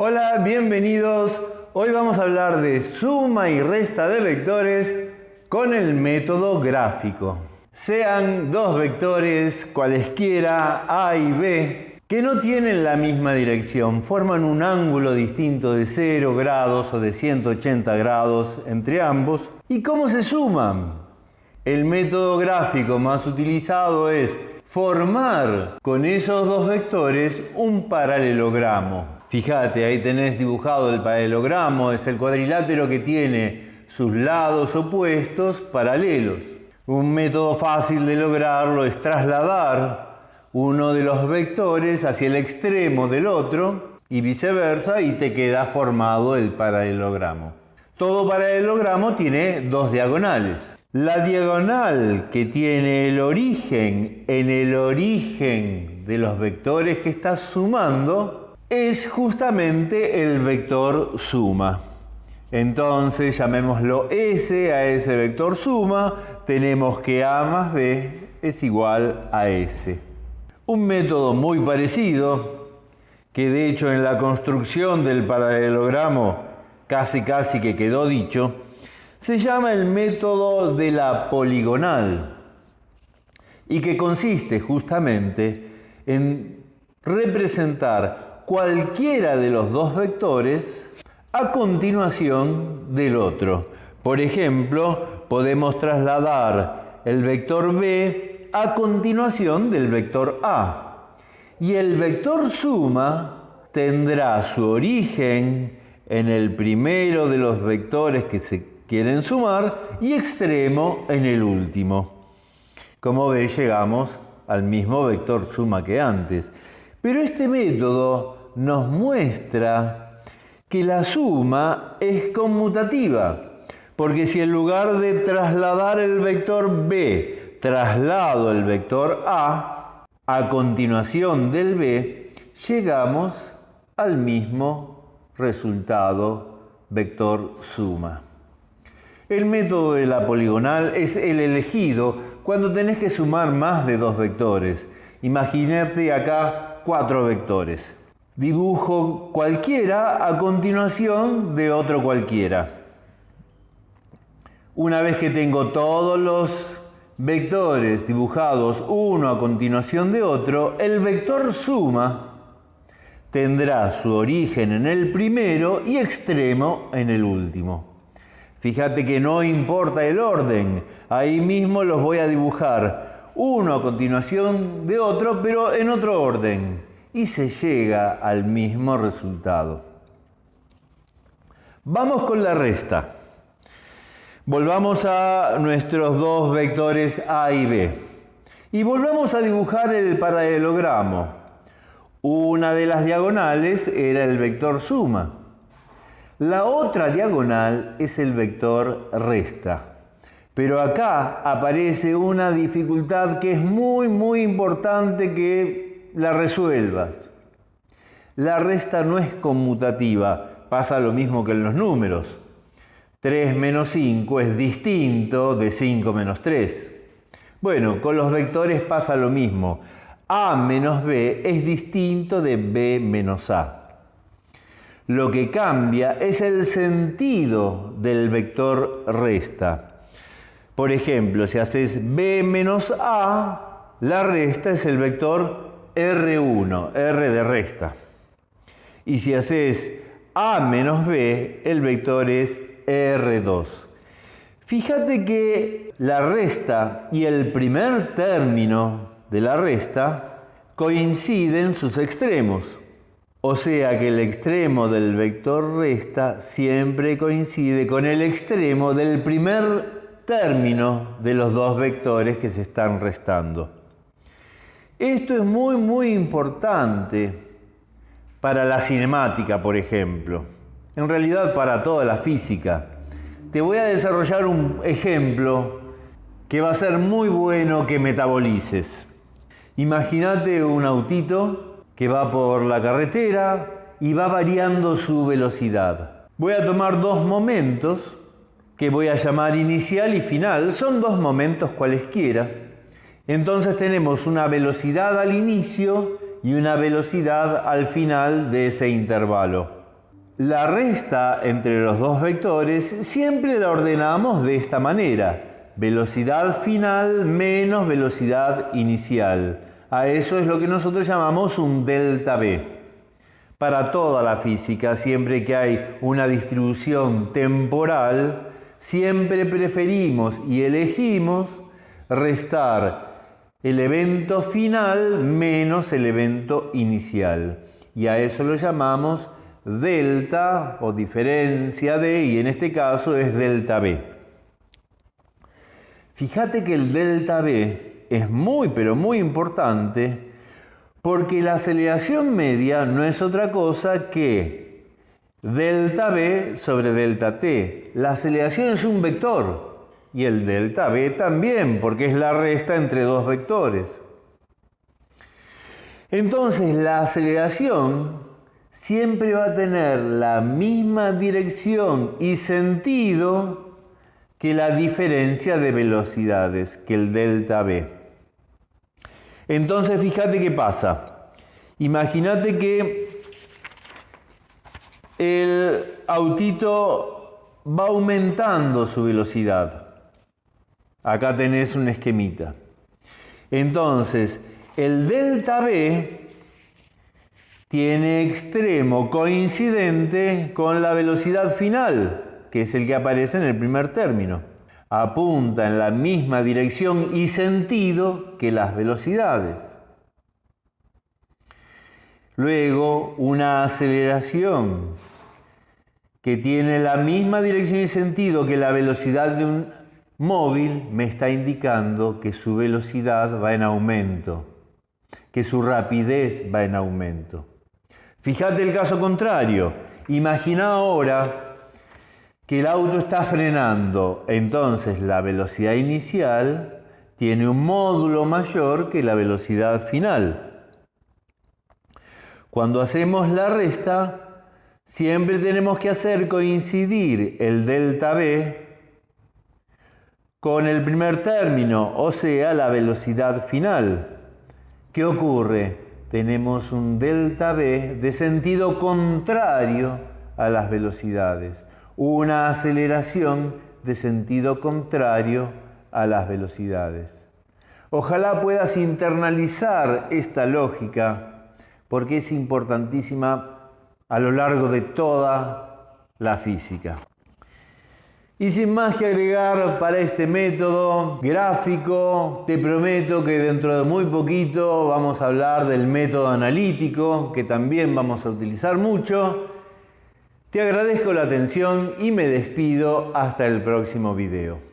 Hola, bienvenidos. Hoy vamos a hablar de suma y resta de vectores con el método gráfico. Sean dos vectores cualesquiera A y B que no tienen la misma dirección, forman un ángulo distinto de 0 grados o de 180 grados entre ambos. ¿Y cómo se suman? El método gráfico más utilizado es formar con esos dos vectores un paralelogramo. Fíjate, ahí tenés dibujado el paralelogramo, es el cuadrilátero que tiene sus lados opuestos paralelos. Un método fácil de lograrlo es trasladar uno de los vectores hacia el extremo del otro y viceversa y te queda formado el paralelogramo. Todo paralelogramo tiene dos diagonales. La diagonal que tiene el origen en el origen de los vectores que estás sumando es justamente el vector suma. Entonces llamémoslo S a ese vector suma, tenemos que A más B es igual a S. Un método muy parecido, que de hecho en la construcción del paralelogramo casi que quedó dicho, se llama el método de la poligonal y que consiste justamente en representar cualquiera de los dos vectores a continuación del otro. Por ejemplo, podemos trasladar el vector B a continuación del vector A. Y el vector suma tendrá su origen en el primero de los vectores que se quieren sumar y extremo en el último. Como ves, llegamos al mismo vector suma que antes. Pero este método nos muestra que la suma es conmutativa, porque si en lugar de trasladar el vector B, traslado el vector A, a continuación del B, llegamos al mismo resultado vector suma. El método de la poligonal es el elegido cuando tenés que sumar más de dos vectores. Imagínate acá 4 vectores. Dibujo cualquiera a continuación de otro cualquiera. Una vez que tengo todos los vectores dibujados uno a continuación de otro, el vector suma tendrá su origen en el primero y extremo en el último. Fíjate que no importa el orden, ahí mismo los voy a dibujar uno a continuación de otro, pero en otro orden, y se llega al mismo resultado. Vamos con la resta. Volvamos a nuestros dos vectores A y B y volvamos a dibujar el paralelogramo. Una de las diagonales era el vector suma. La otra diagonal es el vector resta. Pero acá aparece una dificultad que es muy importante que la resuelvas. La resta no es conmutativa, pasa lo mismo que en los números. 3 menos 5 es distinto de 5 menos 3. Bueno, con los vectores pasa lo mismo. A menos B es distinto de B menos A. Lo que cambia es el sentido del vector resta. Por ejemplo, si haces B menos A, la resta es el vector R1, R de resta. Y si haces A menos B, el vector es R2. Fíjate que la resta y el primer término de la resta coinciden sus extremos. O sea que el extremo del vector resta siempre coincide con el extremo del primer término de los dos vectores que se están restando. Esto es muy importante para la cinemática, por ejemplo. En realidad para toda la física. Te voy a desarrollar un ejemplo que va a ser muy bueno que metabolices. Imagínate un autito que va por la carretera y va variando su velocidad. Voy a tomar dos momentos que voy a llamar inicial y final. Son dos momentos cualesquiera. Entonces tenemos una velocidad al inicio y una velocidad al final de ese intervalo. La resta entre los dos vectores siempre la ordenamos de esta manera: velocidad final menos velocidad inicial. A eso es lo que nosotros llamamos un delta V. Para toda la física, siempre que hay una distribución temporal, siempre preferimos y elegimos restar el evento final menos el evento inicial. Y a eso lo llamamos delta o diferencia de, y en este caso es delta V. Fíjate que el delta V es muy pero muy importante porque la aceleración media no es otra cosa que delta V sobre delta T. La aceleración es un vector y el delta V también, porque es la resta entre dos vectores. Entonces la aceleración siempre va a tener la misma dirección y sentido que la diferencia de velocidades, que el delta V. Entonces fíjate qué pasa. Imagínate que el autito va aumentando su velocidad. Acá tenés un esquemita. Entonces, el delta V tiene extremo coincidente con la velocidad final, que es el que aparece en el primer término. Apunta en la misma dirección y sentido que las velocidades. Luego, una aceleración que tiene la misma dirección y sentido que la velocidad de un móvil me está indicando que su velocidad va en aumento, que su rapidez va en aumento. Fíjate el caso contrario. Imagina ahora que el auto está frenando, entonces la velocidad inicial tiene un módulo mayor que la velocidad final. Cuando hacemos la resta, siempre tenemos que hacer coincidir el delta V con el primer término, o sea, la velocidad final. ¿Qué ocurre? Tenemos un delta V de sentido contrario a las velocidades. Una aceleración de sentido contrario a las velocidades. Ojalá puedas internalizar esta lógica porque es importantísima a lo largo de toda la física. Y sin más que agregar para este método gráfico, te prometo que dentro de muy poquito vamos a hablar del método analítico, que también vamos a utilizar mucho. Te agradezco la atención y me despido hasta el próximo video.